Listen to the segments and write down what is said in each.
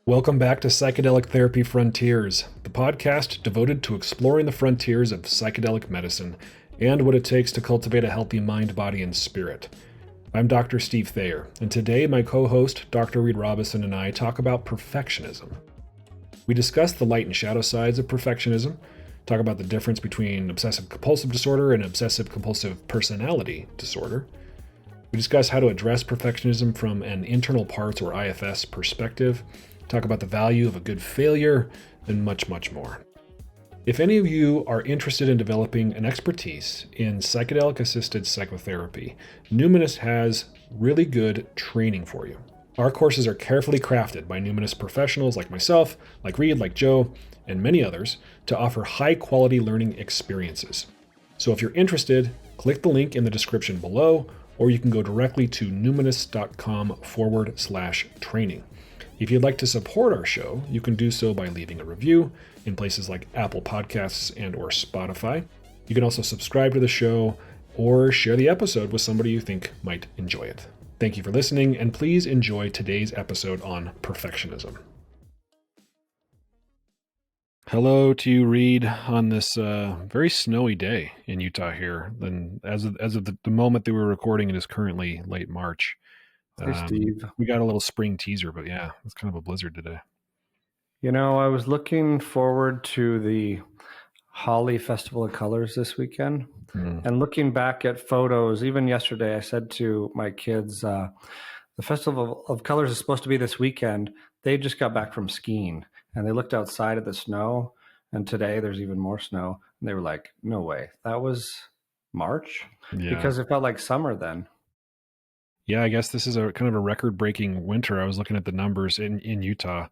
Welcome back to Psychedelic Therapy Frontiers, the podcast devoted to exploring the frontiers of psychedelic medicine and what it takes to cultivate a healthy mind, body, and spirit. I'm Dr. Steve Thayer, and today my co-host, Dr. Reid Robison, and I talk about perfectionism. We discuss the light and shadow sides of perfectionism, talk about the difference between obsessive compulsive disorder and obsessive compulsive personality disorder. We discuss how to address perfectionism from an internal parts or IFS perspective, talk about the value of a good failure, and much, much more. If any of you are interested in developing an expertise in psychedelic-assisted psychotherapy, Numinus has really good training for you. Our courses are carefully crafted by Numinus professionals like myself, like Reid, like Joe, and many others to offer high-quality learning experiences. So if you're interested, click the link in the description below, or you can go directly to numinus.com/training. If you'd like to support our show, you can do so by leaving a review in places like Apple Podcasts and or Spotify. You can also subscribe to the show or share the episode with somebody you think might enjoy it. Thank you for listening, and please enjoy today's episode on perfectionism. Hello to you, Reid, on this very snowy day in Utah here. And as of the moment that we're recording, it is currently late March. Hey, Steve. We got a little spring teaser, but yeah, it's kind of a blizzard today. You know, I was looking forward to the Holly Festival of Colors this weekend. And looking back at photos, even yesterday, I said to my kids, the Festival of Colors is supposed to be this weekend. They just got back from skiing and they looked outside at the snow. And today there's even more snow. And they were like, no way. That was March? Yeah. Because it felt like summer then. Yeah, I guess this is a kind of a record-breaking winter. I was looking at the numbers in Utah,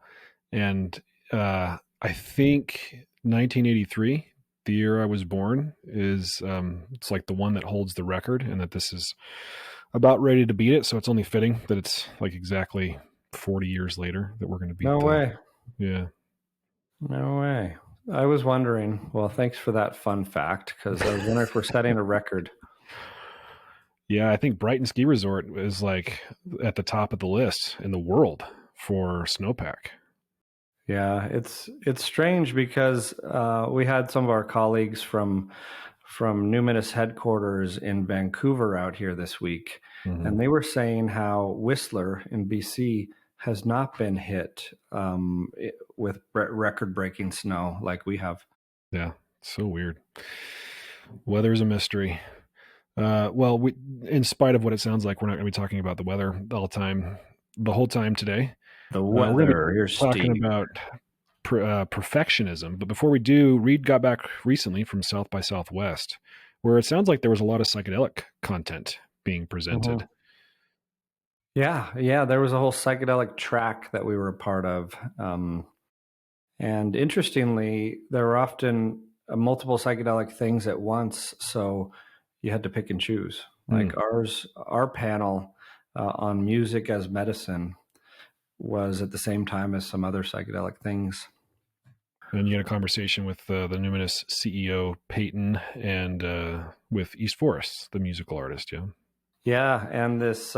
and I think 1983, the year I was born, is it's like the one that holds the record, and that this is about ready to beat it. So it's only fitting that it's like exactly 40 years later that we're going to beat. No way. Yeah. No way. I was wondering. Well, thanks for that fun fact, because I was wondering if we're setting a record. Yeah, I think Brighton Ski Resort is like at the top of the list in the world for snowpack. Yeah, it's strange because we had some of our colleagues from Numinus headquarters in Vancouver out here this week, and they were saying how Whistler in BC has not been hit with record-breaking snow like we have. Yeah, so weird. Weather is a mystery. Well, in spite of what it sounds like, we're not going to be talking about the weather the whole time today. The weather, we're talking about perfectionism. But before we do, Reid got back recently from South by Southwest, where it sounds like there was a lot of psychedelic content being presented. Yeah, there was a whole psychedelic track that we were a part of. And interestingly, there were often multiple psychedelic things at once, so you had to pick and choose. Like our panel on music as medicine was at the same time as some other psychedelic things. And you had a conversation with the Numinus CEO, Peyton, and with East Forest, the musical artist, yeah? Yeah, and this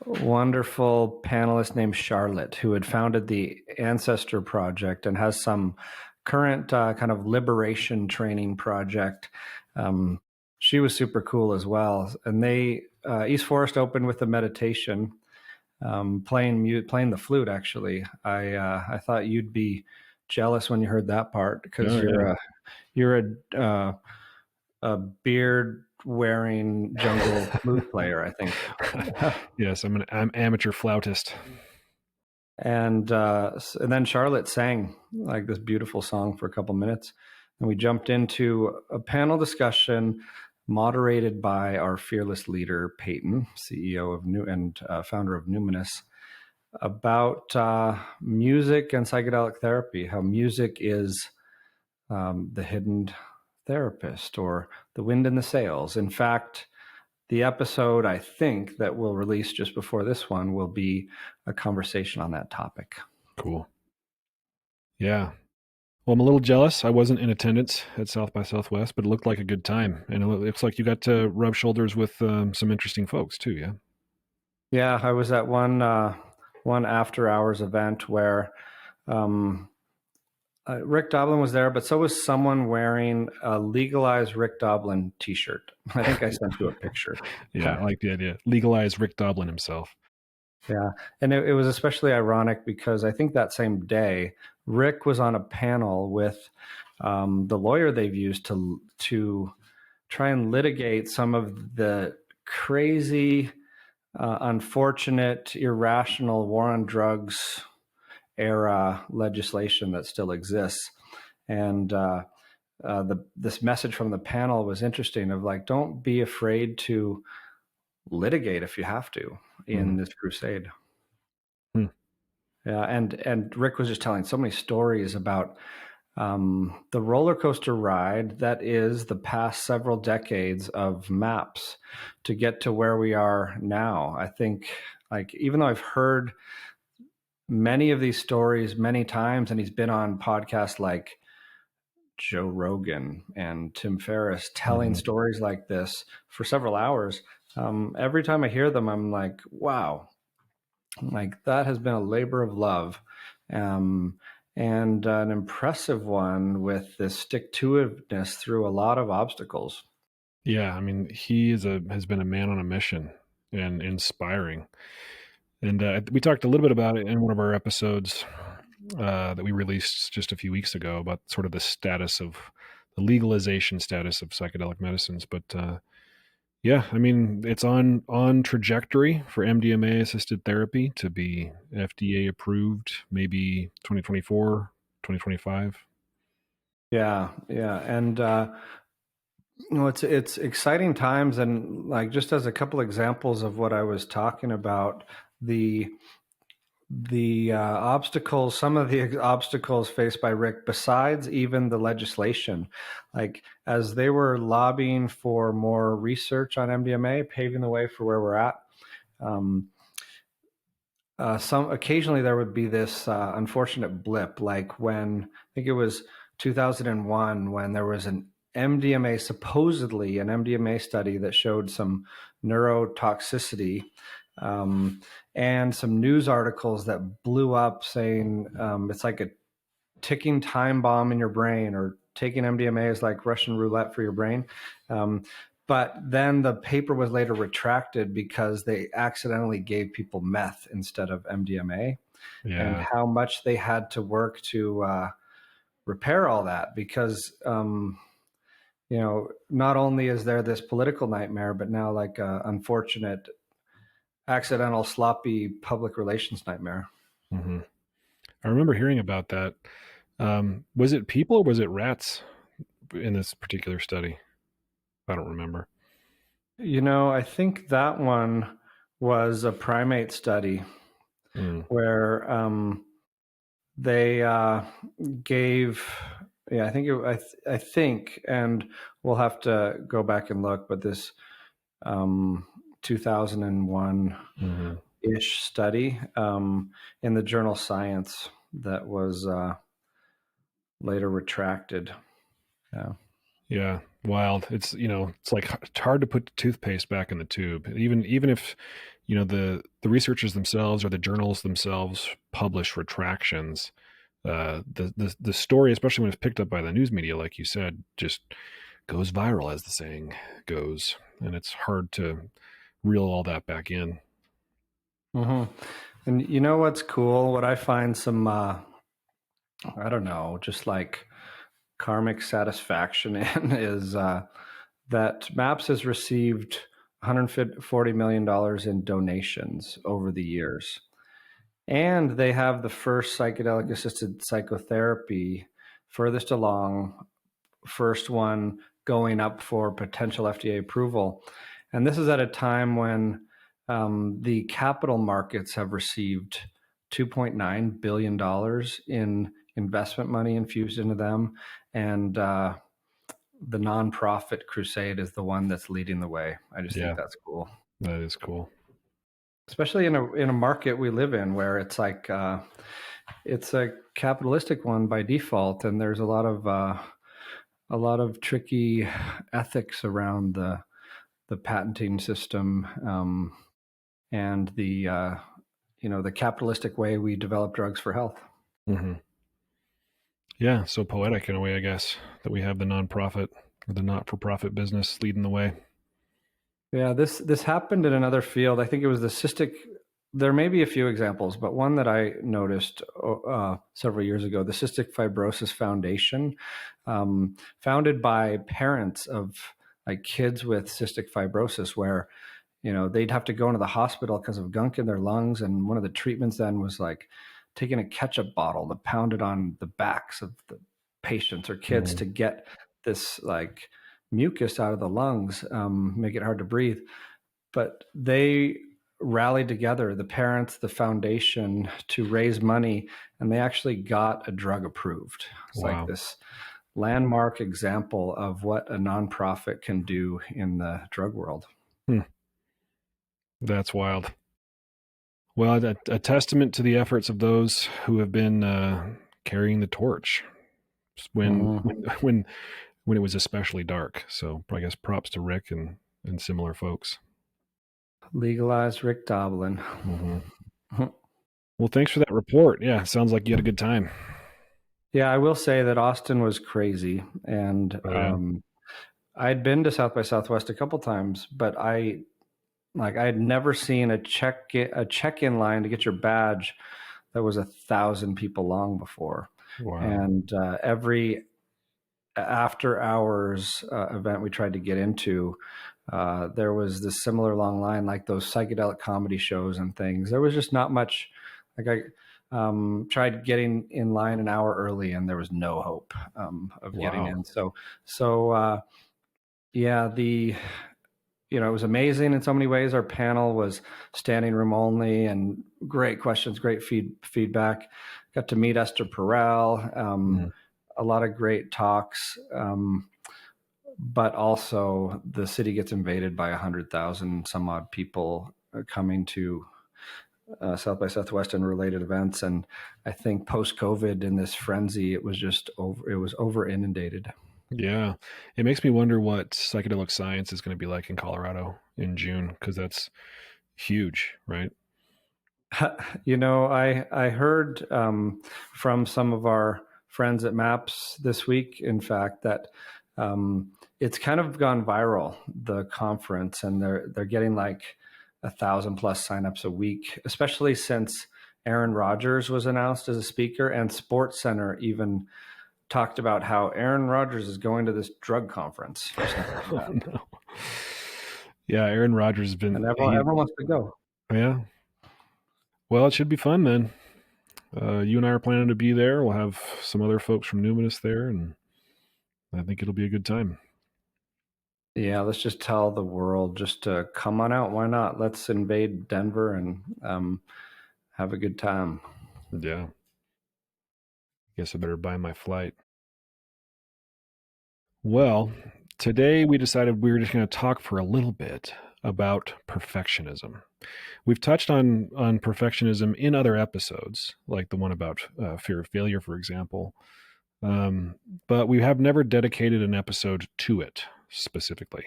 wonderful panelist named Charlotte, who had founded the Ancestor Project and has some current kind of liberation training project. She was super cool as well. And they, East Forest opened with a meditation, playing the flute, actually. I thought you'd be jealous when you heard that part, because you're a beard-wearing jungle flute player, I think. Yes, I'm amateur flautist. And then Charlotte sang like this beautiful song for a couple minutes. And we jumped into a panel discussion moderated by our fearless leader, Peyton, CEO of and founder of Numinus, about music and psychedelic therapy, how music is the hidden therapist or the wind in the sails. In fact, the episode, I think, that we'll release just before this one will be a conversation on that topic. Cool. Yeah. Well, I'm a little jealous. I wasn't in attendance at South by Southwest, but it looked like a good time. And it looks like you got to rub shoulders with some interesting folks too, yeah? Yeah, I was at one one after hours event where Rick Doblin was there, but so was someone wearing a legalized Rick Doblin t-shirt. I think I sent you a picture. Yeah, I like the idea. Legalize Rick Doblin himself. Yeah. And it was especially ironic because I think that same day, Rick was on a panel with the lawyer they've used to try and litigate some of the crazy, unfortunate, irrational war on drugs era legislation that still exists. And this message from the panel was interesting of like, don't be afraid to litigate if you have to in this crusade. Yeah, and Rick was just telling so many stories about the roller coaster ride that is the past several decades of MAPS to get to where we are now. I think, like, even though I've heard many of these stories many times, and he's been on podcasts like Joe Rogan and Tim Ferriss telling stories like this for several hours. Every time I hear them, I'm like, wow, like that has been a labor of love, and an impressive one with this stick-to-itiveness through a lot of obstacles. Yeah, I mean, he has been a man on a mission and inspiring. And we talked a little bit about it in one of our episodes that we released just a few weeks ago about sort of the legalization status of psychedelic medicines. But yeah, I mean, it's on trajectory for MDMA assisted therapy to be FDA approved, maybe 2024, 2025. Yeah, and it's exciting times, and like just as a couple examples of what I was talking about, the obstacles, some of the obstacles faced by Rick, besides even the legislation, like as they were lobbying for more research on MDMA, paving the way for where we're at. Some occasionally there would be this unfortunate blip, like when I think it was 2001 when there was supposedly an MDMA study that showed some neurotoxicity, and some news articles that blew up saying it's like a ticking time bomb in your brain, or taking MDMA is like Russian roulette for your brain. But then the paper was later retracted because they accidentally gave people meth instead of MDMA, and how much they had to work to repair all that because, not only is there this political nightmare, but now like unfortunate, accidental, sloppy public relations nightmare. Mm-hmm. I remember hearing about that. Was it people or was it rats in this particular study? I don't remember. I think that one was a primate study where they gave, I think, and we'll have to go back and look, but this 2001-ish study in the journal Science that was later retracted. Yeah, wild. It's like it's hard to put toothpaste back in the tube, even if the researchers themselves or the journals themselves publish retractions. The story, especially when it's picked up by the news media, like you said, just goes viral, as the saying goes, and it's hard to reel all that back in. And you know what's cool? What I find some, I don't know, just like karmic satisfaction in is that MAPS has received $140 million in donations over the years. And they have the first psychedelic-assisted psychotherapy furthest along, first one going up for potential FDA approval. And this is at a time when the capital markets have received $2.9 billion in investment money infused into them. And the nonprofit crusade is the one that's leading the way. I just think that's cool. That is cool. Especially in a market we live in where it's like it's a capitalistic one by default, and there's a lot of tricky ethics around the patenting system, and the the capitalistic way we develop drugs for health. Mm-hmm. Yeah, so poetic in a way, I guess, that we have the nonprofit or the not-for-profit business leading the way. Yeah, this happened in another field. I think it was the cystic. There may be a few examples, but one that I noticed several years ago, the Cystic Fibrosis Foundation, founded by parents of like kids with cystic fibrosis, where they'd have to go into the hospital because of gunk in their lungs, and one of the treatments then was like taking a ketchup bottle to pound it on the backs of the patients or kids to get this like mucus out of the lungs, make it hard to breathe. But they rallied together, the parents, the foundation, to raise money, and they actually got a drug approved. It's like this landmark example of what a nonprofit can do in the drug world. That's wild. Well, a testament to the efforts of those who have been carrying the torch when it was especially dark. So I guess props to Rick and similar folks. Legalized Rick Doblin. Mm-hmm. Well, thanks for that report. Yeah, sounds like you had a good time. Yeah, I will say that Austin was crazy, and I'd been to South by Southwest a couple times, but I had never seen a check-in line to get your badge that was 1,000 people long before. Wow. And every after hours event we tried to get into, there was this similar long line, like those psychedelic comedy shows and things. There was just not much. Like I tried getting in line an hour early, and there was no hope of getting in. So it was amazing in so many ways. Our panel was standing room only, and great questions, great feedback. Got to meet Esther Perel, a lot of great talks. But also the city gets invaded by 100,000 some odd people coming to South by Southwest and related events. And I think post-COVID, in this frenzy, it was just over inundated. Yeah. It makes me wonder what psychedelic science is going to be like in Colorado in June, because that's huge, right? I heard from some of our friends at MAPS this week, in fact, that it's kind of gone viral, the conference, and they're getting like 1,000+ signups a week, especially since Aaron Rodgers was announced as a speaker, and SportsCenter even talked about how Aaron Rodgers is going to this drug conference. Oh, no. Yeah, Aaron Rodgers has been... And everyone wants to go. Yeah. Well, it should be fun then. You and I are planning to be there. We'll have some other folks from Numinus there, and I think it'll be a good time. Yeah, let's just tell the world just to come on out. Why not? Let's invade Denver and have a good time. Yeah. Guess I better buy my flight. Well, today we decided we were just going to talk for a little bit about perfectionism. We've touched on perfectionism in other episodes, like the one about fear of failure, for example. But we have never dedicated an episode to it specifically.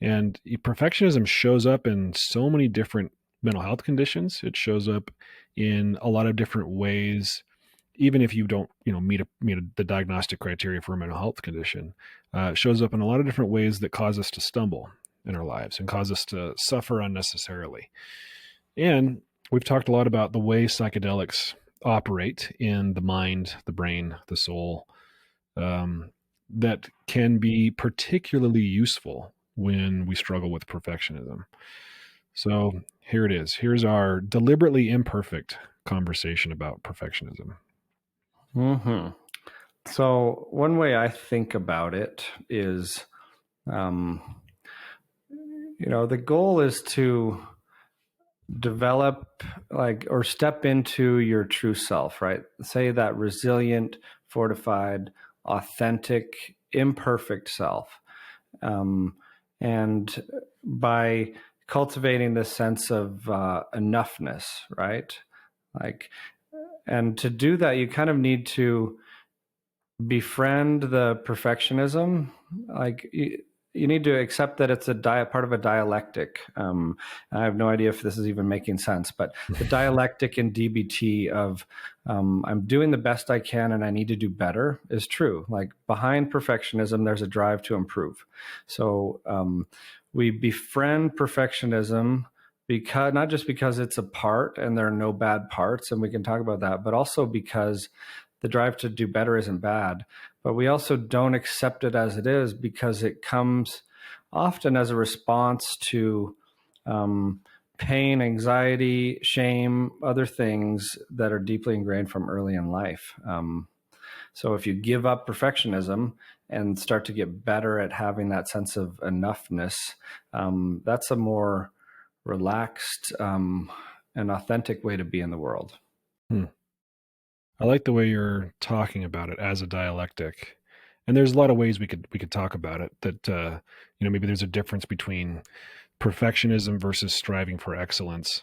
And perfectionism shows up in so many different mental health conditions. It shows up in a lot of different ways, even if you don't, meet the diagnostic criteria for a mental health condition. It shows up in a lot of different ways that cause us to stumble in our lives and cause us to suffer unnecessarily. And we've talked a lot about the way psychedelics operate in the mind, the brain, the soul, that can be particularly useful when we struggle with perfectionism. So here it is. Here's our deliberately imperfect conversation about perfectionism. Mm-hmm. So one way I think about it is, the goal is to develop or step into your true self, right? Say that resilient, fortified, authentic, imperfect self. And by cultivating this sense of enoughness, right? And to do that, you kind of need to befriend the perfectionism. you need to accept that it's part of a dialectic. I have no idea if this is even making sense, but the dialectic in DBT of I'm doing the best I can and I need to do better is true. Like behind perfectionism, there's a drive to improve. So we befriend perfectionism because not just because it's a part and there are no bad parts, and we can talk about that, but also because the drive to do better isn't bad, but we also don't accept it as it is because it comes often as a response to pain, anxiety, shame, other things that are deeply ingrained from early in life. So if you give up perfectionism and start to get better at having that sense of enoughness, that's a more relaxed and authentic way to be in the world. I like the way you're talking about it as a dialectic, and there's a lot of ways we could talk about it. That maybe there's a difference between perfectionism versus striving for excellence.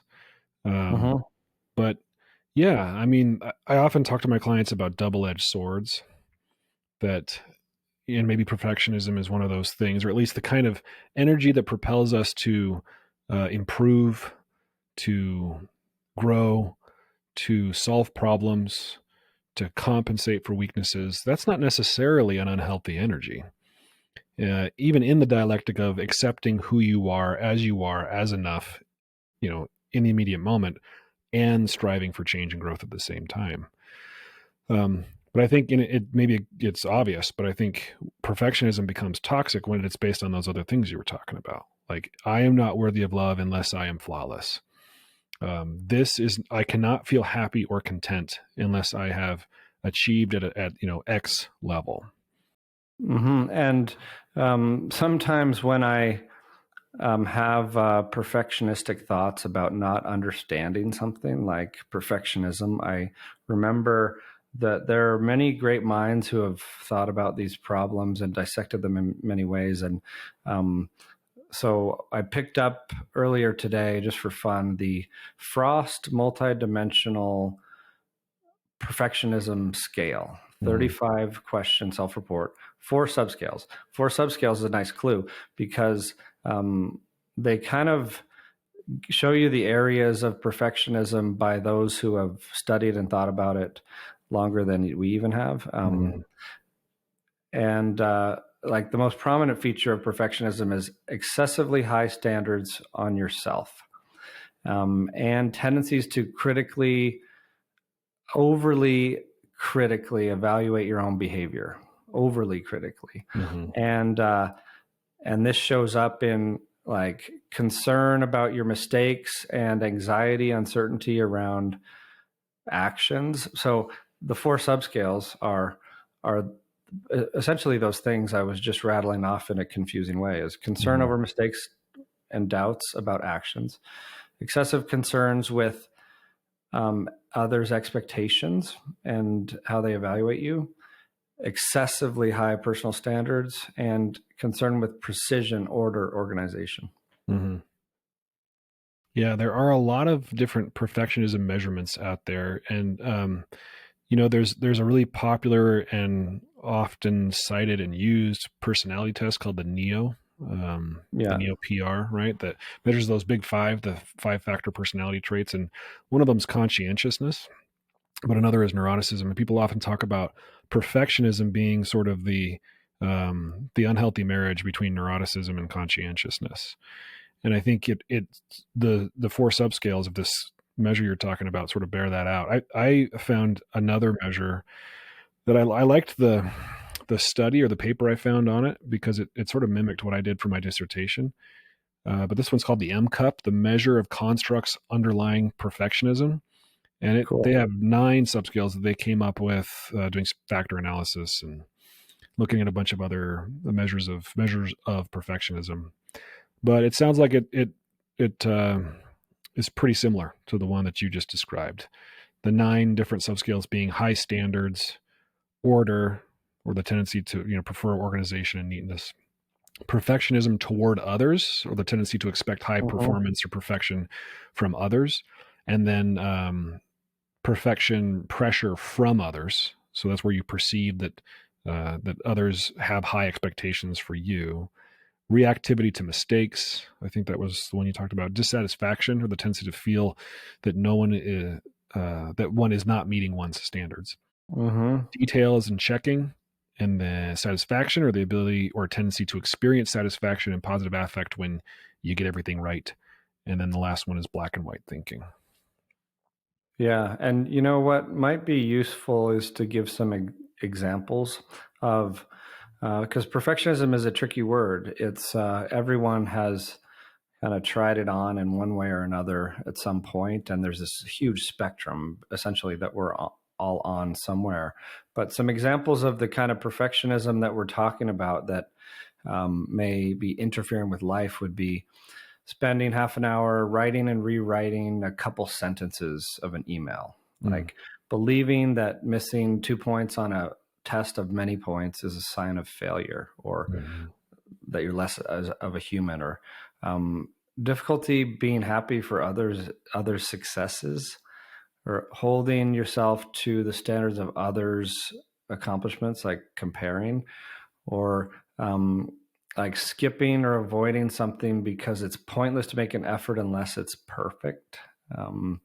But yeah, I mean, I often talk to my clients about double-edged swords. That and maybe perfectionism is one of those things, or at least the kind of energy that propels us to improve, to grow, to solve problems, to compensate for weaknesses. That's not necessarily an unhealthy energy. Even in the dialectic of accepting who you are as enough, in the immediate moment, and striving for change and growth at the same time. But I think maybe it's obvious, but I think perfectionism becomes toxic when it's based on those other things you were talking about. Like, I am not worthy of love unless I am flawless. I cannot feel happy or content unless I have achieved at X level. Mm-hmm. And sometimes when I have perfectionistic thoughts about not understanding something like perfectionism, I remember that there are many great minds who have thought about these problems and dissected them in many ways. And so I picked up earlier today, just for fun, the Frost multidimensional perfectionism scale, 35 question self-report, 4 subscales. 4 subscales is a nice clue because they kind of show you the areas of perfectionism by those who have studied and thought about it longer than we even have. And like the most prominent feature of perfectionism is excessively high standards on yourself and tendencies to overly critically evaluate your own behavior, overly critically. And this shows up in like concern about your mistakes and anxiety, uncertainty around actions. So the 4 subscales are essentially those things I was just rattling off in a confusing way: is concern over mistakes and doubts about actions, excessive concerns with others' expectations and how they evaluate you, excessively high personal standards, and concern with precision, order, organization. Yeah, there are a lot of different perfectionism measurements out there, and there's a really popular and often cited and used personality test called the NEO. The NEO PR, right? That measures those big 5, the 5-factor personality traits, and one of them is conscientiousness, but another is neuroticism. And people often talk about perfectionism being sort of the unhealthy marriage between neuroticism and conscientiousness. And I think the 4 subscales of this measure you're talking about sort of bear that out. I found another measure that I liked the study or the paper I found on it because it sort of mimicked what I did for my dissertation. But this one's called the M-Cup, the measure of constructs underlying perfectionism. And they have 9 subscales that they came up with doing factor analysis and looking at a bunch of other measures of perfectionism. But it sounds like it is pretty similar to the one that you just described. The 9 different subscales being high standards, order, or the tendency to prefer organization and neatness, perfectionism toward others, or the tendency to expect high performance or perfection from others, and then perfection pressure from others. So that's where you perceive that others have high expectations for you, reactivity to mistakes. I think that was the one you talked about. Dissatisfaction, or the tendency to feel that that one is not meeting one's standards. Mm-hmm. Details and checking, and then satisfaction, or the ability or tendency to experience satisfaction and positive affect when you get everything right. And then the last one is black and white thinking. Yeah. And you know what might be useful is to give some examples of, because perfectionism is a tricky word. It's everyone has kind of tried it on in one way or another at some point, and there's this huge spectrum essentially that we're all on somewhere. But some examples of the kind of perfectionism that we're talking about that may be interfering with life would be spending half an hour writing and rewriting a couple sentences of an email, like believing that missing 2 points on a test of many points is a sign of failure, or that you're less of a human, or difficulty being happy for others' successes, or holding yourself to the standards of others' accomplishments, like comparing, or like skipping or avoiding something because it's pointless to make an effort unless it's perfect. And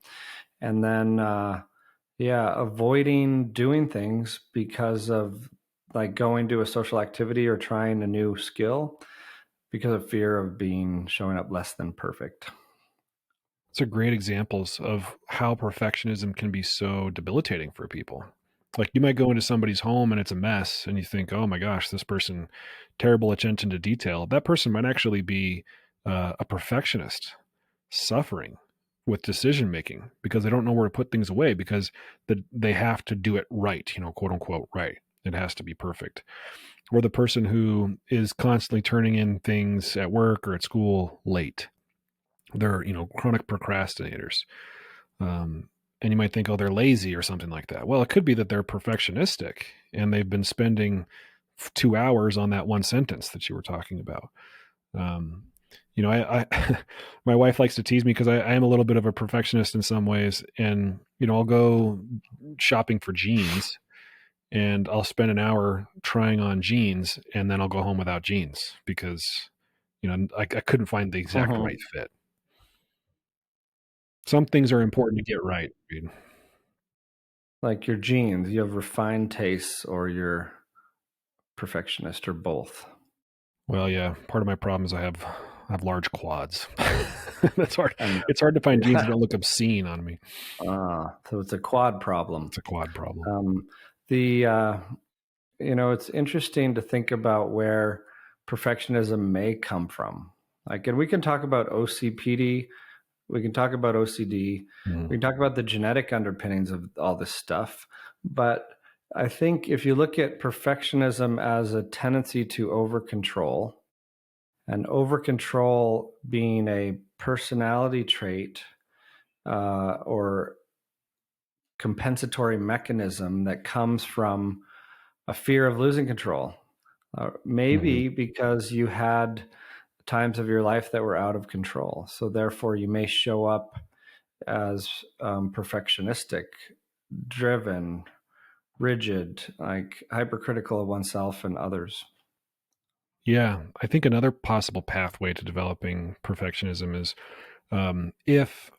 then, avoiding doing things because of like going to a social activity or trying a new skill because of fear of showing up less than perfect. Those are great examples of how perfectionism can be so debilitating for people. Like, you might go into somebody's home and it's a mess, and you think, oh my gosh, this person, terrible attention to detail. That person might actually be a perfectionist suffering with decision making because they don't know where to put things away, because they have to do it right, quote unquote, right. It has to be perfect. Or the person who is constantly turning in things at work or at school late. They're, chronic procrastinators. And you might think, oh, they're lazy or something like that. Well, it could be that they're perfectionistic and they've been spending 2 hours on that one sentence that you were talking about. I my wife likes to tease me because I am a little bit of a perfectionist in some ways. And, I'll go shopping for jeans and I'll spend an hour trying on jeans, and then I'll go home without jeans because, I couldn't find the exact right fit. Some things are important to get right, Reid. Like your genes, you have refined tastes, or you're perfectionist, or both. Well, yeah. Part of my problem is I have large quads. That's hard. It's hard to find jeans that don't look obscene on me. So it's a quad problem. It's a quad problem. It's interesting to think about where perfectionism may come from. Like, and we can talk about OCPD, we can talk about OCD, we can talk about the genetic underpinnings of all this stuff. But I think if you look at perfectionism as a tendency to over-control, and over-control being a personality trait or compensatory mechanism that comes from a fear of losing control, maybe because you had times of your life that were out of control. So therefore you may show up as perfectionistic, driven, rigid, like hypercritical of oneself and others. Yeah, I think another possible pathway to developing perfectionism is if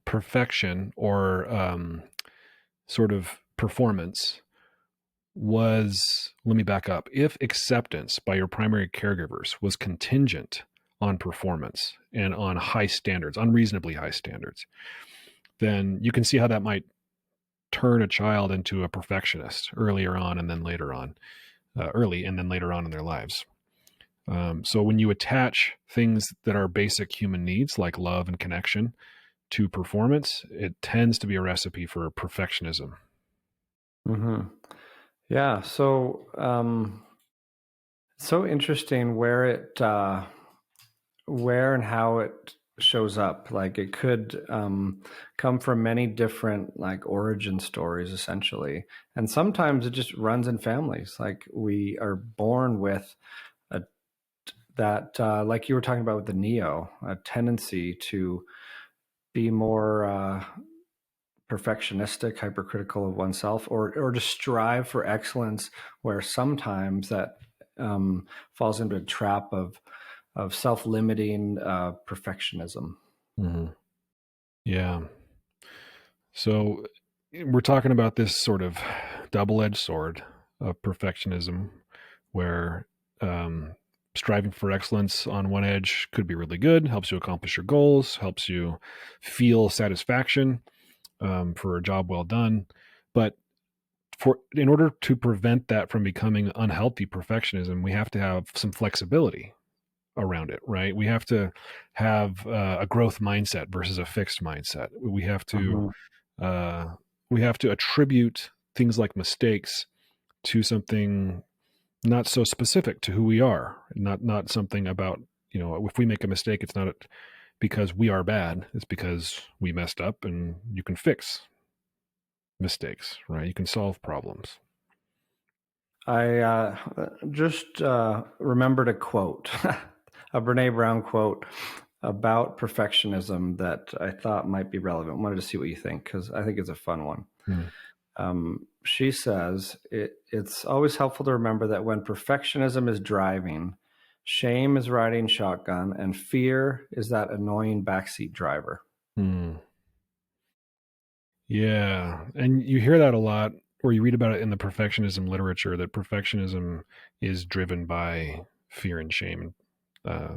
perfection or sort of performance was, let me back up, if acceptance by your primary caregivers was contingent on performance and on high standards, unreasonably high standards, then you can see how that might turn a child into a perfectionist earlier on and then later on, early and then later on in their lives. So when you attach things that are basic human needs like love and connection to performance, it tends to be a recipe for perfectionism. Yeah. So, so interesting where and how it shows up. Like, it could come from many different like origin stories, essentially. And sometimes it just runs in families. Like, we are born with that, like you were talking about with the neo, a tendency to be more perfectionistic, hypercritical of oneself, or to strive for excellence, where sometimes that falls into a trap of self-limiting perfectionism. Mm-hmm. Yeah. So we're talking about this sort of double-edged sword of perfectionism, where striving for excellence on one edge could be really good, helps you accomplish your goals, helps you feel satisfaction for a job well done. But in order to prevent that from becoming unhealthy perfectionism, we have to have some flexibility around it, right? We have to have a growth mindset versus a fixed mindset. Uh, we have to attribute things like mistakes to something not so specific to who we are, not something about, if we make a mistake, it's not because we are bad, it's because we messed up, and you can fix mistakes, right? You can solve problems. I just remembered a quote, a Brene Brown quote about perfectionism that I thought might be relevant. I wanted to see what you think, because I think it's a fun one. She says, it's always helpful to remember that when perfectionism is driving, shame is riding shotgun, and fear is that annoying backseat driver. Yeah. And you hear that a lot, or you read about it in the perfectionism literature, that perfectionism is driven by fear and shame.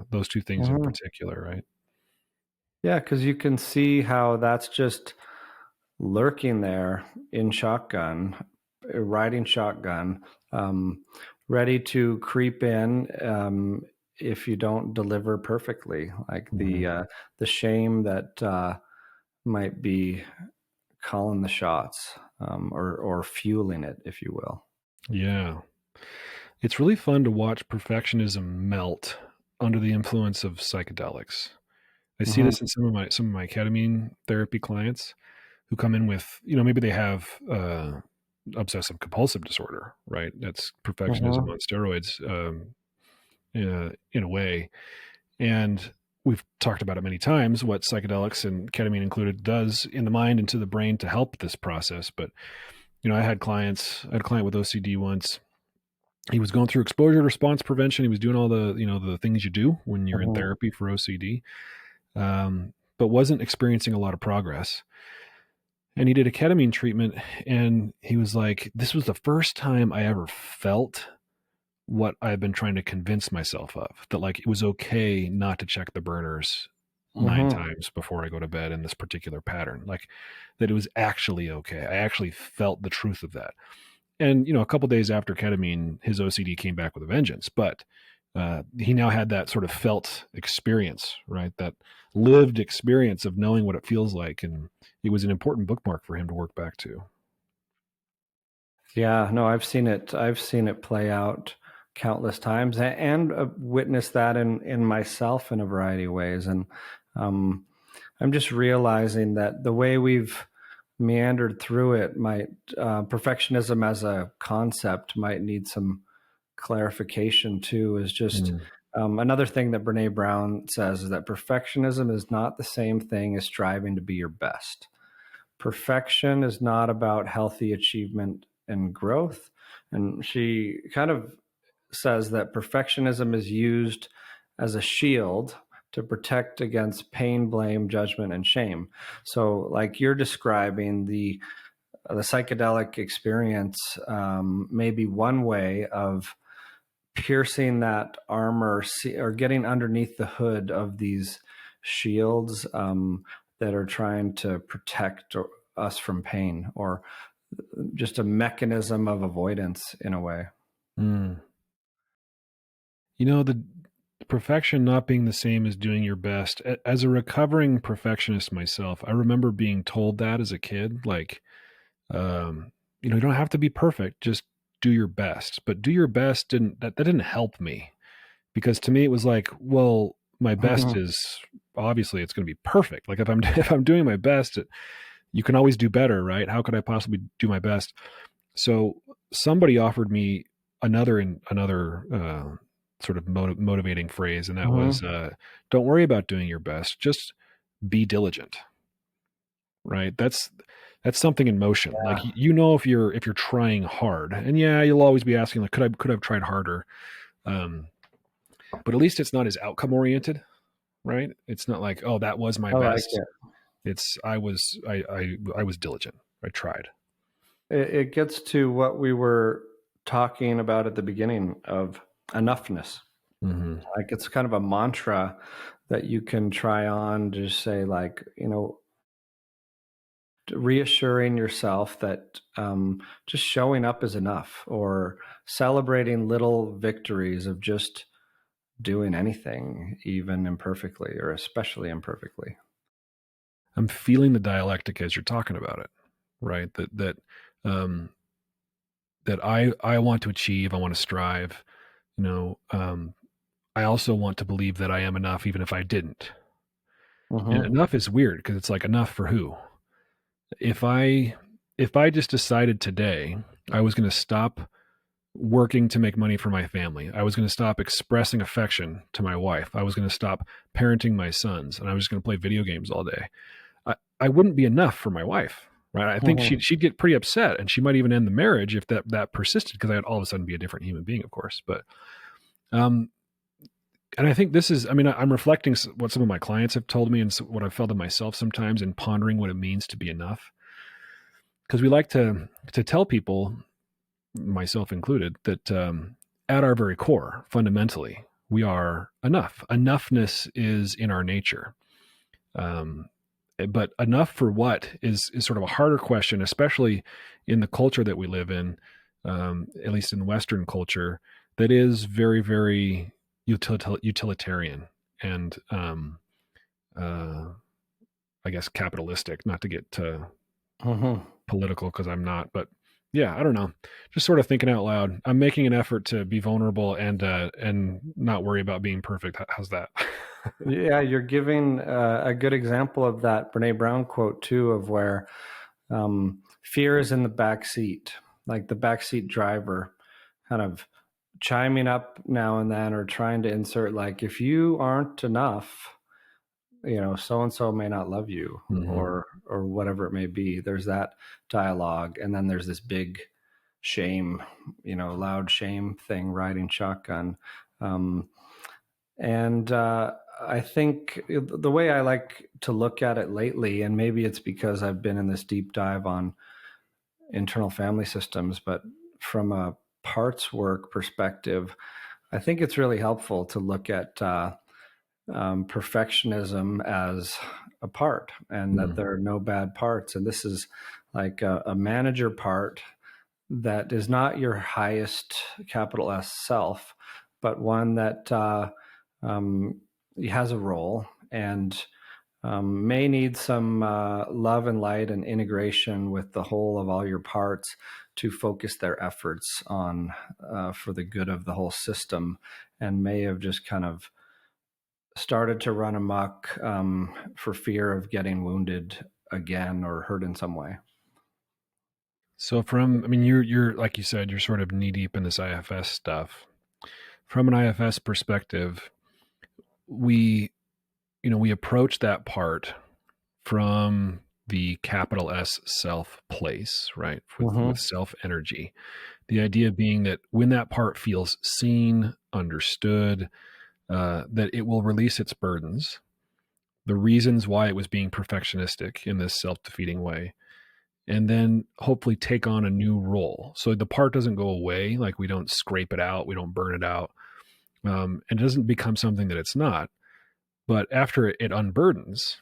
Those two things in particular, right? Yeah, because you can see how that's just lurking there in shotgun, riding shotgun, ready to creep in if you don't deliver perfectly. Like the shame that might be calling the shots, or fueling it, if you will. Yeah. It's really fun to watch perfectionism melt under the influence of psychedelics. I see this in some of my ketamine therapy clients who come in with, maybe they have obsessive compulsive disorder, right? That's perfectionism on steroids, in a way. And we've talked about it many times, what psychedelics, and ketamine included, does in the mind and to the brain to help this process. But, I had a client with OCD once. He was going through exposure response prevention. He was doing all the, the things you do when you're in therapy for OCD, but wasn't experiencing a lot of progress. And he did a ketamine treatment, and he was like, this was the first time I ever felt what I've been trying to convince myself of, that like it was okay not to check the burners 9 times before I go to bed in this particular pattern, like that it was actually okay. I actually felt the truth of that. And, a couple days after ketamine, his OCD came back with a vengeance, but he now had that sort of felt experience, right? That lived experience of knowing what it feels like. And it was an important bookmark for him to work back to. Yeah, no, I've seen it play out countless times, and witnessed that in myself in a variety of ways. And I'm just realizing that the way we've meandered through it might, perfectionism as a concept might need some clarification too. Is just another thing that Brene Brown says is that perfectionism is not the same thing as striving to be your best. Perfection is not about healthy achievement and growth. And she kind of says that perfectionism is used as a shield to protect against pain, blame, judgment, and shame. So, like you're describing, the psychedelic experience may be one way of piercing that armor, or getting underneath the hood of these shields that are trying to protect us from pain, or just a mechanism of avoidance in a way. The perfection not being the same as doing your best. As a recovering perfectionist myself, I remember being told that as a kid, like, you don't have to be perfect, just do your best. But do your best that didn't help me, because to me it was like, well, my best is obviously it's going to be perfect. Like if I'm doing my best, you can always do better, right? How could I possibly do my best? So somebody offered me another sort of motivating phrase, and that was, don't worry about doing your best, just be diligent. Right? That's something in motion. Yeah. Like, if you're trying hard, and yeah, you'll always be asking, like, could I have tried harder? but at least it's not as outcome oriented, right? It's not like, oh, that was my I like best. it. It's I was diligent. I tried. It gets to what we were talking about at the beginning of enoughness. Mm-hmm. Like it's kind of a mantra that you can try on, just say like, reassuring yourself that just showing up is enough, or celebrating little victories of just doing anything, even imperfectly or especially imperfectly. I'm feeling the dialectic as you're talking about it, right? That I want to achieve, I want to strive, I also want to believe that I am enough, even if I didn't. And Mm-hmm. enough is weird because it's like, enough for who? If I just decided today I was going to stop working to make money for my family, I was going to stop expressing affection to my wife, I was going to stop parenting my sons, and I was just going to play video games all day, I wouldn't be enough for my wife, right? I think Mm-hmm. she'd get pretty upset, and she might even end the marriage if that persisted, because I'd all of a sudden be a different human being, of course. But and I think this is, I mean, I'm reflecting what some of my clients have told me and what I've felt in myself sometimes, and pondering what it means to be enough. Because we like to tell people, myself included, that at our very core, fundamentally, we are enough. Enoughness is in our nature. But enough for what is sort of a harder question, especially in the culture that we live in, at least in Western culture, that is very, very utilitarian and I guess capitalistic. Not to get Mm-hmm. political, because I'm not, but yeah, I don't know. Just sort of thinking out loud. I'm making an effort to be vulnerable and not worry about being perfect. How's that? Yeah, you're giving a good example of that Brene Brown quote too, of where fear is in the back seat, like the backseat driver, kind of chiming up now and then, or trying to insert like, if you aren't enough, so and so may not love you, Mm-hmm. or whatever it may be. There's that dialogue, and then there's this big shame, loud shame thing riding shotgun. And I think the way I like to look at it lately, and maybe it's because I've been in this deep dive on internal family systems, but from a parts work perspective, I think it's really helpful to look at perfectionism as a part, and that there are no bad parts. And this is like a manager part that is not your highest capital S self, but one that has a role, and may need some love and light and integration with the whole of all your parts to focus their efforts on for the good of the whole system, and may have just kind of started to run amok for fear of getting wounded again or hurt in some way. So I mean, you're like you said, you're sort of knee deep in this IFS stuff. From an IFS perspective, we approach that part from the capital S self place, right? With Mm-hmm. self energy. The idea being that when that part feels seen, understood, that it will release its burdens, the reasons why it was being perfectionistic in this self defeating way, and then hopefully take on a new role. So the part doesn't go away, like we don't scrape it out, we don't burn it out, and it doesn't become something that it's not. But after it unburdens,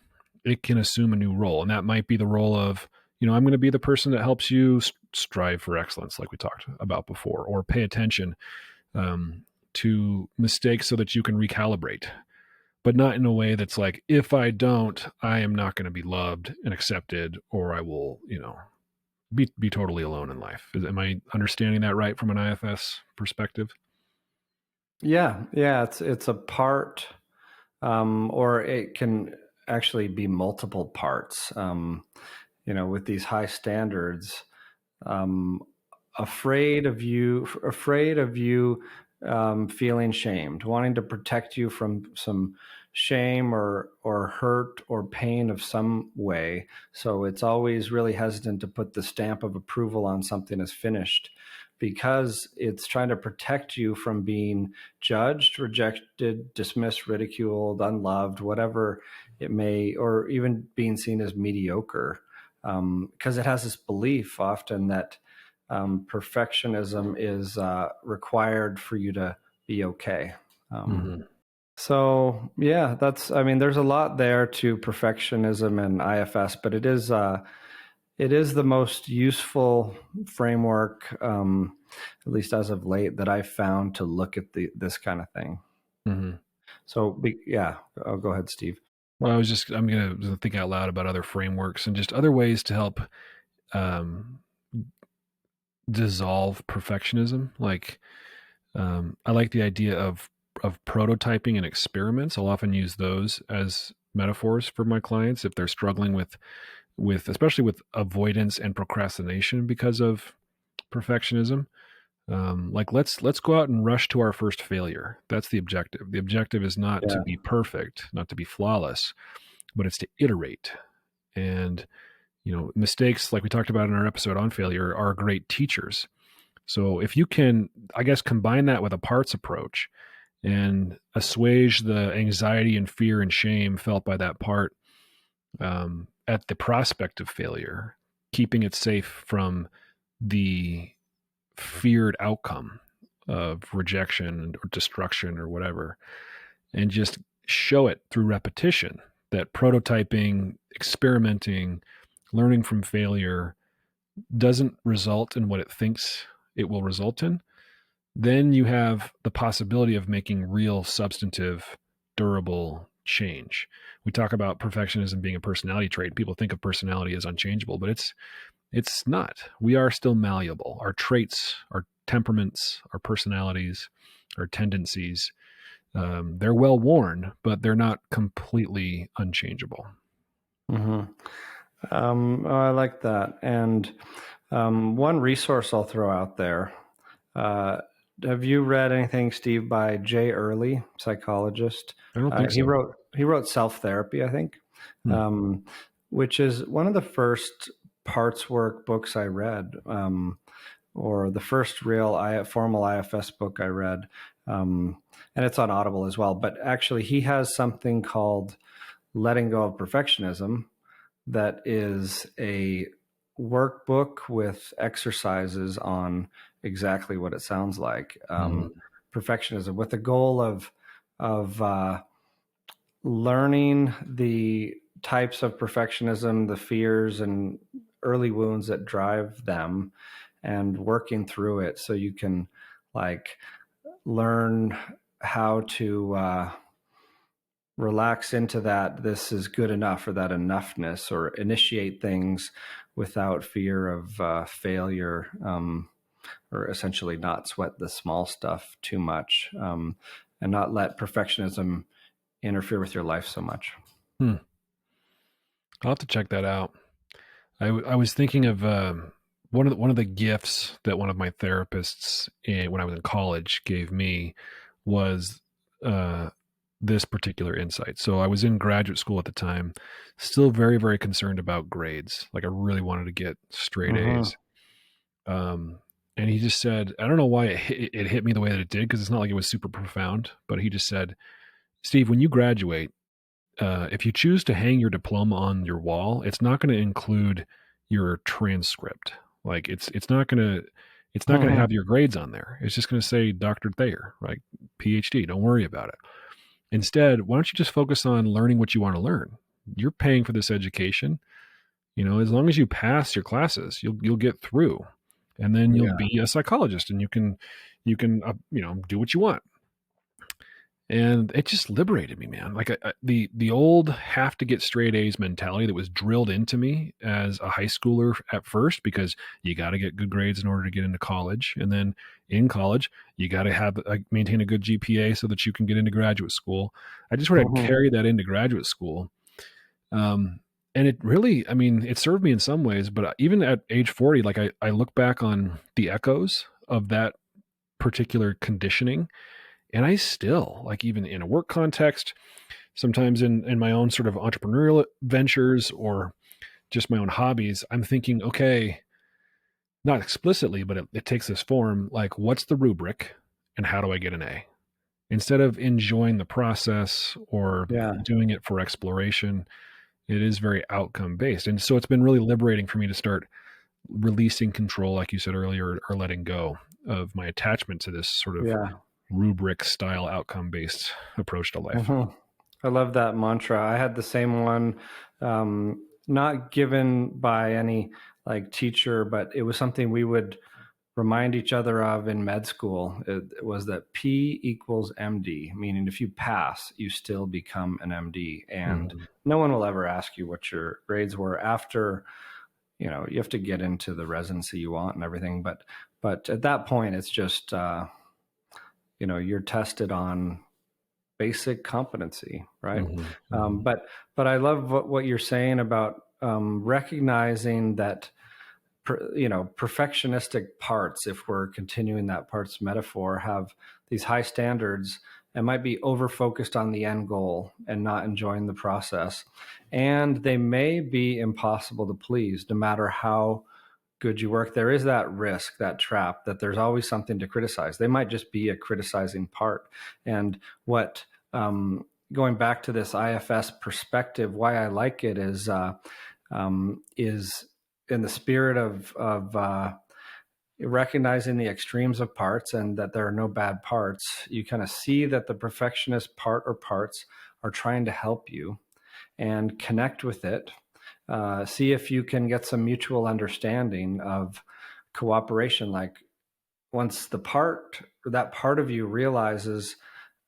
it can assume a new role, and that might be the role of, I'm going to be the person that helps you strive for excellence, like we talked about before, or pay attention to mistakes so that you can recalibrate, but not in a way that's like, if I don't, I am not going to be loved and accepted, or I will, be totally alone in life. Am I understanding that right from an IFS perspective? Yeah, it's a part, or it can actually be multiple parts. With these high standards, um, afraid of you feeling shamed, wanting to protect you from some shame or hurt or pain of some way. So it's always really hesitant to put the stamp of approval on something as finished, because it's trying to protect you from being judged, rejected, dismissed, ridiculed, unloved, whatever it may, or even being seen as mediocre. Because it has this belief often that perfectionism is required for you to be okay. So yeah, there's a lot there to perfectionism and IFS, but it is the most useful framework, at least as of late, that I've found to look at this kind of thing. So I'll go ahead, Steve. Well, I'm going to think out loud about other frameworks and just other ways to help dissolve perfectionism. Like, I like the idea of prototyping and experiments. I'll often use those as metaphors for my clients if they're struggling with especially with avoidance and procrastination because of perfectionism. Like let's go out and rush to our first failure. That's the objective. The objective is not to be perfect, not to be flawless, but it's to iterate. And mistakes, like we talked about in our episode on failure, are great teachers. So if you can, I guess, combine that with a parts approach and assuage the anxiety and fear and shame felt by that part at the prospect of failure, keeping it safe from the feared outcome of rejection or destruction or whatever, and just show it through repetition that prototyping, experimenting, learning from failure doesn't result in what it thinks it will result in, then you have the possibility of making real, substantive, durable change. We talk about perfectionism being a personality trait. People think of personality as unchangeable, but it's not. We are still malleable. Our traits, our temperaments, our personalities, our tendencies, they're well worn, but they're not completely unchangeable. I like that. And one resource I'll throw out there. Have you read anything, Steve, by Jay Early, psychologist? I don't think so. He wrote Self-Therapy, I think, which is one of the first parts work books I read, or the first real formal IFS book I read. And it's on Audible as well. But actually, he has something called Letting Go of Perfectionism that is a workbook with exercises on exactly what it sounds like, perfectionism, with the goal of learning the types of perfectionism, the fears and early wounds that drive them, and working through it so you can learn how to relax into that this is good enough, or that enoughness, or initiate things without fear of failure, or essentially not sweat the small stuff too much, and not let perfectionism interfere with your life so much. I'll have to check that out. I was thinking of one of the gifts that one of my therapists when I was in college gave me was this particular insight. So I was in graduate school at the time, still very, very concerned about grades. Like I really wanted to get straight A's. And he just said, I don't know why it hit me the way that it did, because it's not like it was super profound, but he just said, Steve, when you graduate, if you choose to hang your diploma on your wall, it's not going to include your transcript. Like it's not going to have your grades on there. It's just going to say Dr. Thayer, like PhD. Don't worry about it. Instead, why don't you just focus on learning what you want to learn? You're paying for this education. As long as you pass your classes, you'll get through, and then you'll be a psychologist, and you can do what you want. And it just liberated me, man. Like the old have to get straight A's mentality that was drilled into me as a high schooler at first, because you got to get good grades in order to get into college. And then in college, you got to maintain a good GPA so that you can get into graduate school. I just sort of carried that into graduate school. And it really, it served me in some ways, but even at age 40, like I look back on the echoes of that particular conditioning. And I still, like, even in a work context, sometimes in my own sort of entrepreneurial ventures or just my own hobbies, I'm thinking, okay, not explicitly, but it takes this form like, what's the rubric and how do I get an A? Instead of enjoying the process or Yeah. doing it for exploration, it is very outcome based. And so it's been really liberating for me to start releasing control, like you said earlier, or letting go of my attachment to this sort of Yeah. rubric style outcome based approach to life. Mm-hmm. I love that mantra. I had the same one, not given by any like teacher, but it was something we would remind each other of in med school. It was that P equals MD, meaning if you pass, you still become an MD. And no one will ever ask you what your grades were after, you have to get into the residency you want and everything. But at that point, it's just, you're tested on basic competency, right? But I love what you're saying about recognizing that, perfectionistic parts, if we're continuing that parts metaphor, have these high standards and might be over focused on the end goal and not enjoying the process. And they may be impossible to please no matter how good you work. There is that risk, that trap, that there's always something to criticize. They might just be a criticizing part. And what, going back to this IFS perspective, why I like it is in the spirit of recognizing the extremes of parts and that there are no bad parts. You kind of see that the perfectionist part or parts are trying to help you and connect with it. See if you can get some mutual understanding of cooperation. Like once that part of you realizes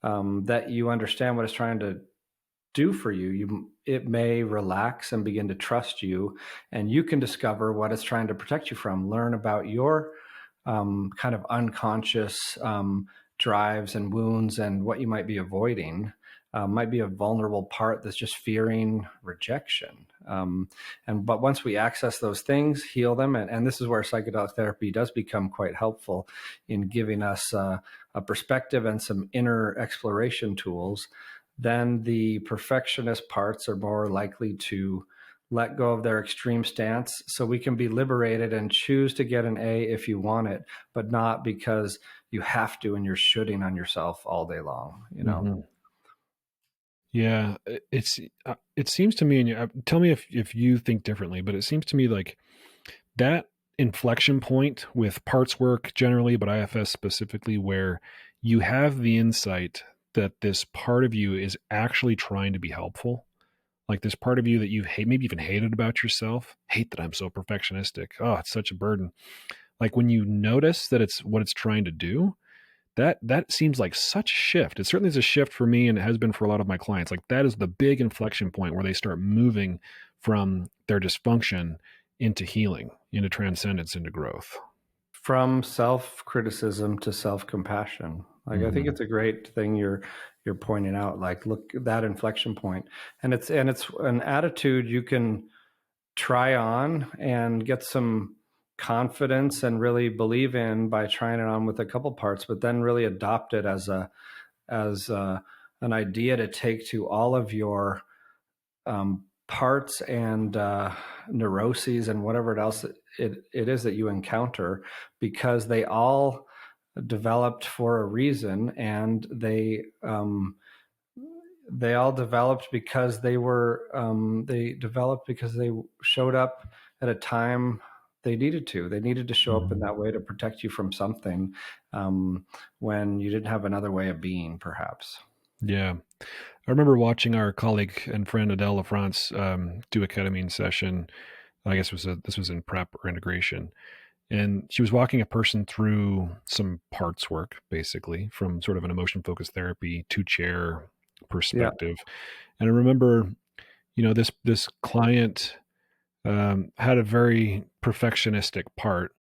that you understand what it's trying to do for you, it may relax and begin to trust you, and you can discover what it's trying to protect you from, learn about your kind of unconscious drives and wounds and what you might be avoiding. Might be a vulnerable part that's just fearing rejection. But once we access those things, heal them, and this is where psychedelic therapy does become quite helpful in giving us a perspective and some inner exploration tools, then the perfectionist parts are more likely to let go of their extreme stance, so we can be liberated and choose to get an A if you want it, but not because you have to and you're shooting on yourself all day long, Yeah, it seems to me, and tell me if you think differently, but it seems to me like that inflection point with parts work generally, but IFS specifically, where you have the insight that this part of you is actually trying to be helpful, like this part of you that you hate, maybe even hated about yourself, hate that I'm so perfectionistic. Oh, it's such a burden. Like when you notice that it's what it's trying to do, that seems like such a shift. It certainly is a shift for me, and it has been for a lot of my clients. Like that is the big inflection point where they start moving from their dysfunction into healing, into transcendence, into growth. From self-criticism to self-compassion. Like I think it's a great thing you're pointing out. Like look at that inflection point, and it's an attitude you can try on and get some confidence and really believe in by trying it on with a couple parts, but then really adopt it as an idea to take to all of your parts and neuroses and whatever else it is that you encounter, because they all developed for a reason, and they all developed because they showed up at a time they needed to show up in that way to protect you from something when you didn't have another way of being, perhaps. Yeah. I remember watching our colleague and friend Adele LaFrance do a ketamine session. I guess this was in prep or integration. And she was walking a person through some parts work, basically, from sort of an emotion-focused therapy, two-chair perspective. Yeah. And I remember, this client had a very perfectionistic part.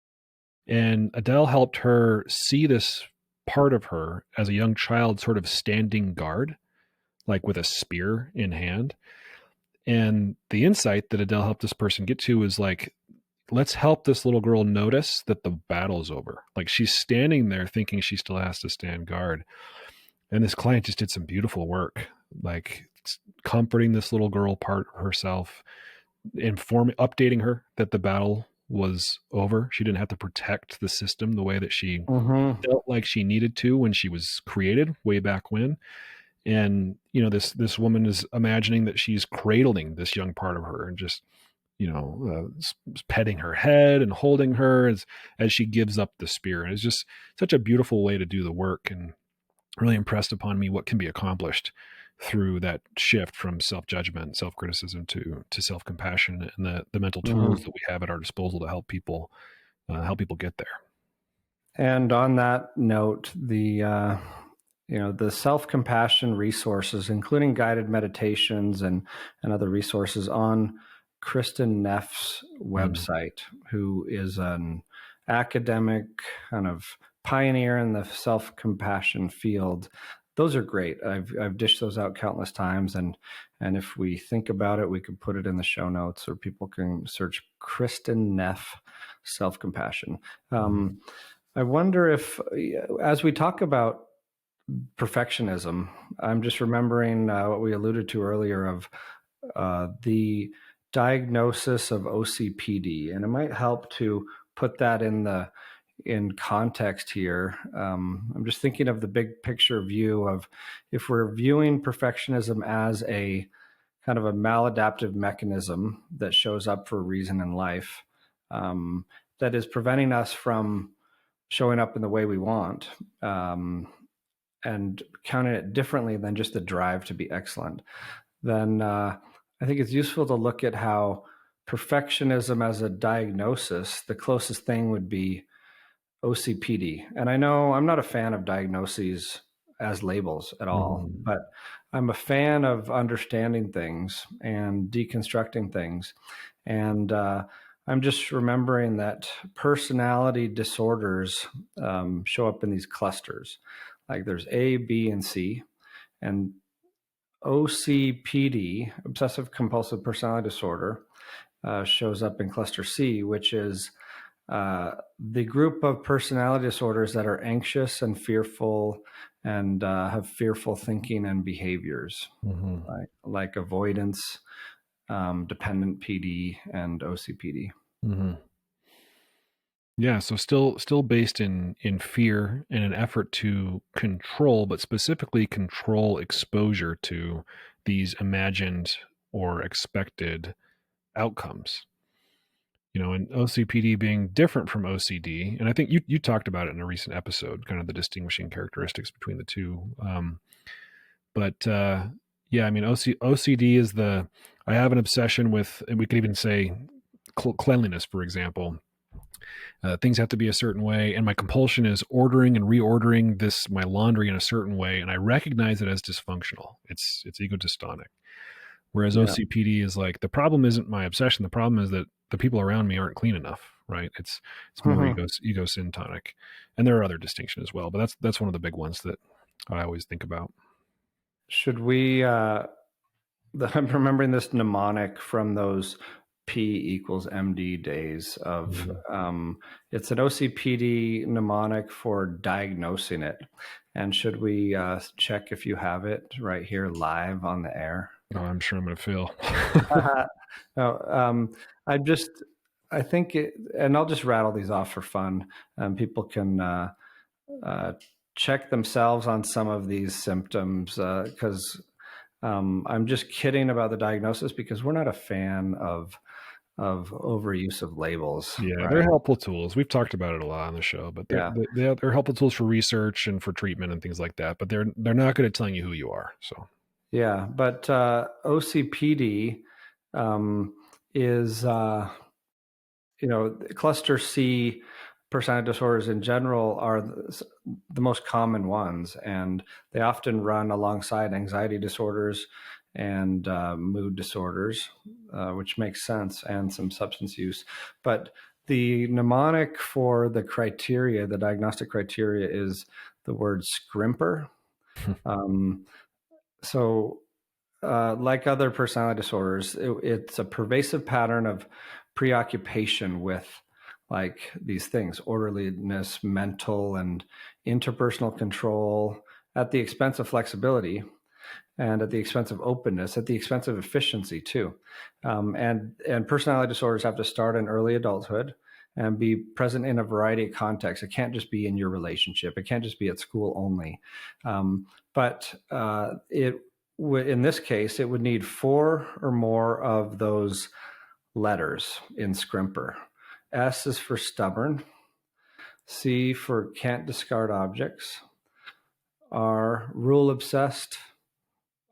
And Adele helped her see this part of her as a young child sort of standing guard, like with a spear in hand. And the insight that Adele helped this person get to was like, let's help this little girl notice that the battle's over. Like she's standing there thinking she still has to stand guard. And this client just did some beautiful work, like comforting this little girl part of herself, updating her that the battle was over. She didn't have to protect the system the way that she Mm-hmm. felt like she needed to when she was created way back when. And, this woman is imagining that she's cradling this young part of her and just, petting her head and holding her as she gives up the spirit. It's just such a beautiful way to do the work, and really impressed upon me what can be accomplished through that shift from self-judgment, self-criticism to self-compassion, and the mental tools that we have at our disposal to help people get there. And on that note, the self-compassion resources, including guided meditations and other resources on Kristin Neff's website, who is an academic kind of pioneer in the self-compassion field. Those are great. I've dished those out countless times, and if we think about it, we could put it in the show notes, or people can search Kristin Neff self-compassion. I wonder if, as we talk about perfectionism, I'm just remembering what we alluded to earlier of the diagnosis of OCPD, and it might help to put that in context here. I'm just thinking of the big picture view of, if we're viewing perfectionism as a kind of a maladaptive mechanism that shows up for a reason in life, that is preventing us from showing up in the way we want, and counting it differently than just the drive to be excellent, then I think it's useful to look at how perfectionism as a diagnosis, the closest thing would be OCPD. And I know I'm not a fan of diagnoses as labels at all, but I'm a fan of understanding things and deconstructing things. And I'm just remembering that personality disorders show up in these clusters. Like there's A, B, and C. And OCPD, obsessive compulsive personality disorder, shows up in cluster C, which is the group of personality disorders that are anxious and fearful and have fearful thinking and behaviors, like avoidance, dependent PD, and OCPD. Yeah, so still based in fear and an effort to control, but specifically control exposure to these imagined or expected outcomes. And OCPD being different from OCD, and I think you talked about it in a recent episode, kind of the distinguishing characteristics between the two. Yeah, I mean, OCD is I have an obsession with, and we could even say cleanliness, for example. Things have to be a certain way, and my compulsion is ordering and reordering my laundry in a certain way, and I recognize it as dysfunctional. It's egotistonic. Whereas OCPD is like, the problem isn't my obsession. The problem is that the people around me aren't clean enough, right? It's more egosyntonic, and there are other distinctions as well, but that's one of the big ones that I always think about. Should we? I'm remembering this mnemonic from those P = MD days of it's an OCPD mnemonic for diagnosing it. And should we check if you have it right here live on the air? Oh, I'm sure I'm going to fail. No, I think and I'll just rattle these off for fun. People can check themselves on some of these symptoms, because I'm just kidding about the diagnosis, because we're not a fan of overuse of labels. Yeah, right? They're helpful tools. We've talked about it a lot on the show, but they're helpful tools for research and for treatment and things like that. But they're not good at telling you who you are. So yeah, but OCPD is cluster C personality disorders in general are the most common ones, and they often run alongside anxiety disorders and mood disorders, which makes sense, and some substance use. But the mnemonic for the criteria, the diagnostic criteria, is the word scrimper. Like other personality disorders, it's a pervasive pattern of preoccupation with like these things: orderliness, mental and interpersonal control, at the expense of flexibility. and at the expense of openness, at the expense of efficiency too. And personality disorders have to start in early adulthood and be present in a variety of contexts. It can't just be in your relationship. It can't just be at school only. But in this case, it would need 4 or more of those letters in Scrimper. S is for stubborn. C for can't discard objects. R, rule obsessed.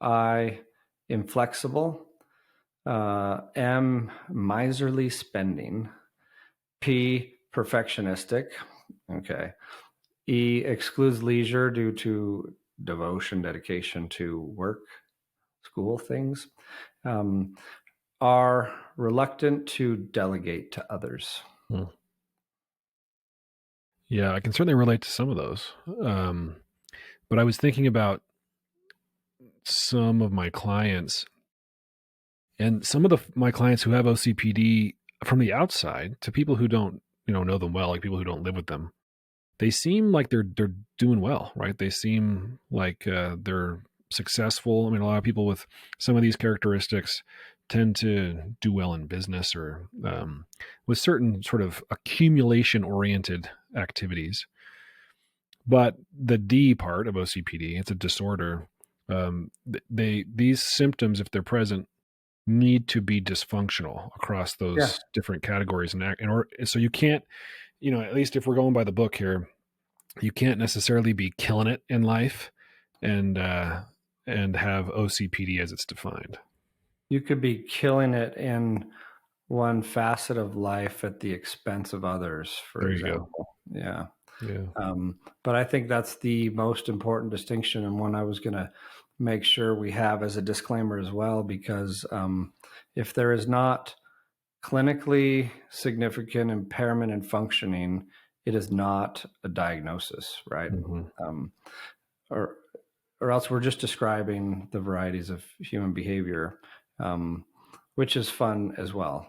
I, inflexible. M, miserly spending. P, perfectionistic. Okay. E, excludes leisure due to devotion, dedication to work, school things. R, reluctant to delegate to others. Yeah, I can certainly relate to some of those. But I was thinking about some of my clients, and some of my clients who have OCPD from the outside to people who don't, know them well, like people who don't live with them. They seem like they're doing well, right? They seem like they're successful. I mean, a lot of people with some of these characteristics tend to do well in business or with certain sort of accumulation-oriented activities. But the D part of OCPD, it's a disorder. These symptoms, if they're present, need to be dysfunctional across those different categories, so you can't, at least if we're going by the book here, you can't necessarily be killing it in life and have OCPD as it's defined. You could be killing it in one facet of life at the expense of others, for example. Yeah. But I think that's the most important distinction, and one I was going to make sure we have as a disclaimer as well, because if there is not clinically significant impairment in functioning, it is not a diagnosis, right? Mm-hmm. Or else we're just describing the varieties of human behavior, which is fun as well,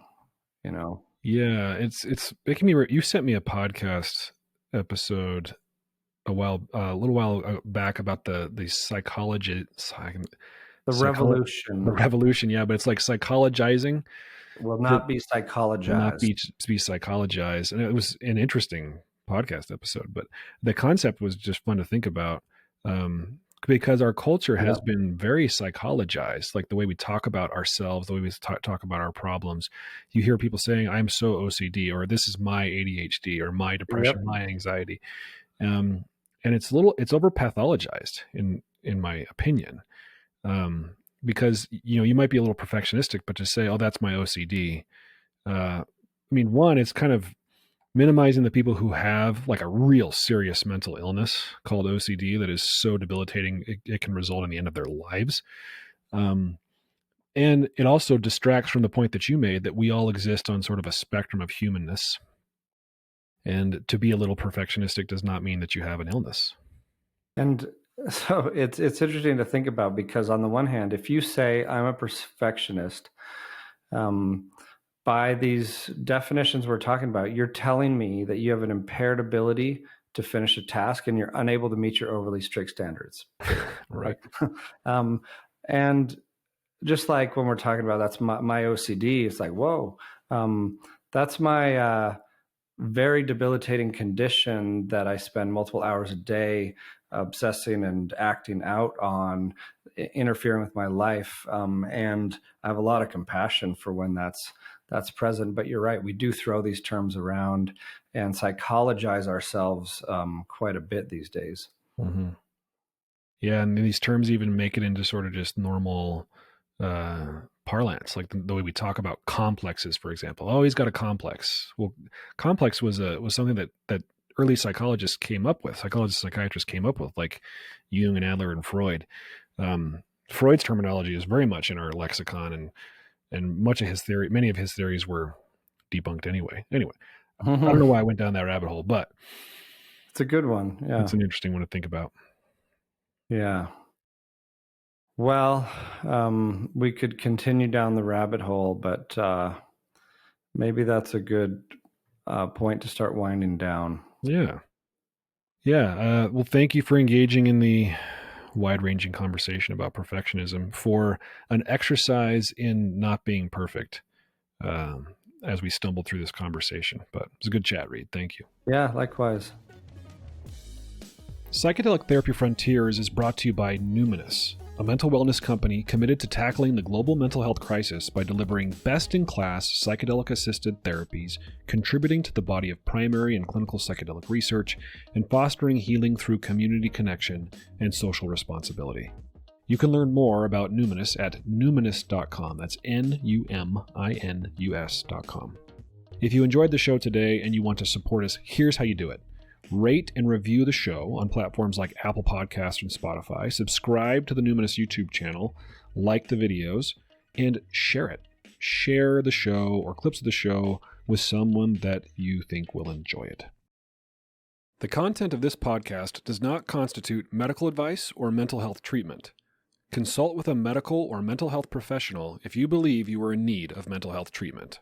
Yeah, it's making me. You sent me a podcast episode a little while back about the psychology, the revolution. The revolution, yeah, but it's like psychologizing. Will not be psychologized. Will not be psychologized. And it was an interesting podcast episode, but the concept was just fun to think about, because our culture has been very psychologized, like the way we talk about ourselves, the way we talk about our problems. You hear people saying, I'm so OCD, or this is my ADHD, or my depression, my anxiety. And it's over pathologized in my opinion. Because, you might be a little perfectionistic, but to say, oh, that's my OCD. One, it's kind of minimizing the people who have like a real serious mental illness called OCD that is so debilitating it can result in the end of their lives. And it also distracts from the point that you made, that we all exist on sort of a spectrum of humanness. And to be a little perfectionistic does not mean that you have an illness. And so it's interesting to think about, because on the one hand, if you say I'm a perfectionist, by these definitions we're talking about, you're telling me that you have an impaired ability to finish a task and you're unable to meet your overly strict standards. Right. And just like when we're talking about that's my OCD, it's like, whoa, that's my very debilitating condition that I spend multiple hours a day obsessing and acting out on, interfering with my life. And I have a lot of compassion for when that's present. But you're right, we do throw these terms around and psychologize ourselves quite a bit these days. Mm-hmm. Yeah, and these terms even make it into sort of just normal parlance, like the way we talk about complexes, for example. Oh, he's got a complex. Well, complex was something that early psychologists came up with. Psychiatrists came up with, like Jung and Adler and Freud. Freud's terminology is very much in our lexicon, and many of his theories were debunked anyway. I don't know why I went down that rabbit hole, but it's a good one. Yeah, it's an interesting one to think about. Yeah. Well, we could continue down the rabbit hole, but maybe that's a good point to start winding down. Yeah. Well, thank you for engaging in the wide-ranging conversation about perfectionism, for an exercise in not being perfect as we stumbled through this conversation. But it was a good chat, Reid. Thank you. Yeah, likewise. Psychedelic Therapy Frontiers is brought to you by Numinus, a mental wellness company committed to tackling the global mental health crisis by delivering best-in-class psychedelic-assisted therapies, contributing to the body of primary and clinical psychedelic research, and fostering healing through community connection and social responsibility. You can learn more about Numinus at numinus.com. That's Numinus.com. If you enjoyed the show today and you want to support us, here's how you do it. Rate and review the show on platforms like Apple Podcasts and Spotify. Subscribe to the Numinus YouTube channel, like the videos, and share it. Share the show or clips of the show with someone that you think will enjoy it. The content of this podcast does not constitute medical advice or mental health treatment. Consult with a medical or mental health professional if you believe you are in need of mental health treatment.